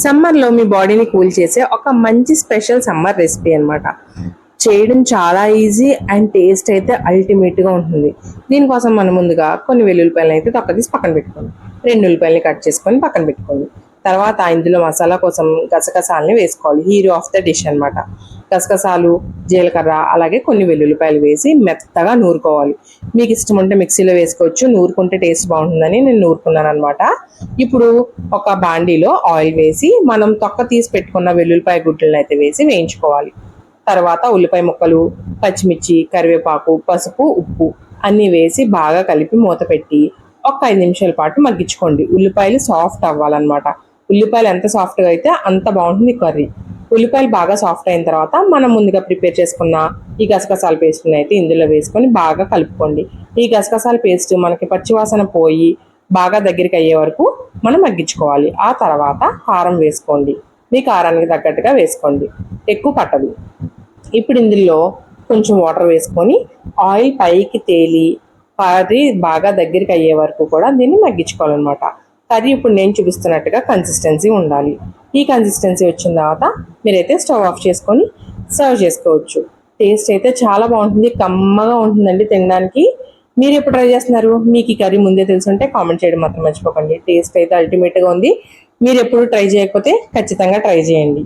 సమ్మర్లో మీ బాడీని కూల్ చేసే ఒక మంచి స్పెషల్ సమ్మర్ రెసిపీ అన్నమాట. చేయడం చాలా ఈజీ అండ్ టేస్ట్ అయితే అల్టిమేట్గా ఉంటుంది. దీనికోసం మనం ముందుగా కొన్ని వెల్లుల్లిపాయలను అయితే తొక్కదీసి పక్కన పెట్టుకోండి. 2 ఉల్లిపాయలని కట్ చేసుకొని పక్కన పెట్టుకోండి. తర్వాత ఇందులో మసాలా కోసం గసగసాలని వేసుకోవాలి. హీరో ఆఫ్ ద డిష్ అన్నమాట. గసగసాలు, జీలకర్ర, అలాగే కొన్ని వెల్లుల్లిపాయలు వేసి మెత్తగా నూరుకోవాలి. మీకు ఇష్టం ఉంటే మిక్సీలో వేసుకోవచ్చు. నూరుకుంటే టేస్ట్ బాగుంటుందని నేను నూరుకున్నాను అనమాట. ఇప్పుడు ఒక బాండీలో ఆయిల్ వేసి మనం తొక్క తీసి పెట్టుకున్న వెల్లుల్లిపాయ గుడ్లను అయితే వేసి వేయించుకోవాలి. తర్వాత ఉల్లిపాయ ముక్కలు, పచ్చిమిర్చి, కరివేపాకు, పసుపు, ఉప్పు అన్నీ వేసి బాగా కలిపి మూత పెట్టి ఒక 5 నిమిషాల పాటు మగ్గించుకోండి. ఉల్లిపాయలు సాఫ్ట్ అవ్వాలన్నమాట. ఉల్లిపాయలు ఎంత సాఫ్ట్గా అయితే అంత బాగుంటుంది కర్రీ. ఉల్లిపాయలు బాగా సాఫ్ట్ అయిన తర్వాత మనం ముందుగా ప్రిపేర్ చేసుకున్న ఈ గసగసాల పేస్ట్ని అయితే ఇందులో వేసుకొని బాగా కలుపుకోండి. ఈ గసగసాల పేస్ట్ మనకి పచ్చివాసన పోయి బాగా దగ్గరికి అయ్యే వరకు మనం మగ్గించుకోవాలి. ఆ తర్వాత కారం వేసుకోండి. మీ కారానికి తగ్గట్టుగా వేసుకోండి, ఎక్కువ పట్టదు. ఇప్పుడు ఇందులో కొంచెం వాటర్ వేసుకొని ఆయిల్ పైకి తేలి కర్రీ బాగా దగ్గరికి అయ్యే వరకు కూడా దీన్ని మగ్గించుకోవాలన్నమాట. కర్రీ ఇప్పుడు నేను చూపిస్తున్నట్టుగా కన్సిస్టెన్సీ ఉండాలి. ఈ కన్సిస్టెన్సీ వచ్చిన తర్వాత మీరైతే స్టవ్ ఆఫ్ చేసుకొని సర్వ్ చేసుకోవచ్చు. టేస్ట్ అయితే చాలా బాగుంటుంది, కమ్మగా ఉంటుందండి తినడానికి. మీరు ఎప్పుడు ట్రై చేస్తున్నారు? మీకు ఈ కర్రీ ముందే తెలుసుంటే కామెంట్ చేయడం మాత్రం మర్చిపోకండి. టేస్ట్ అయితే అల్టిమేట్గా ఉంది. మీరు ఎప్పుడు ట్రై చేయకపోతే ఖచ్చితంగా ట్రై చేయండి.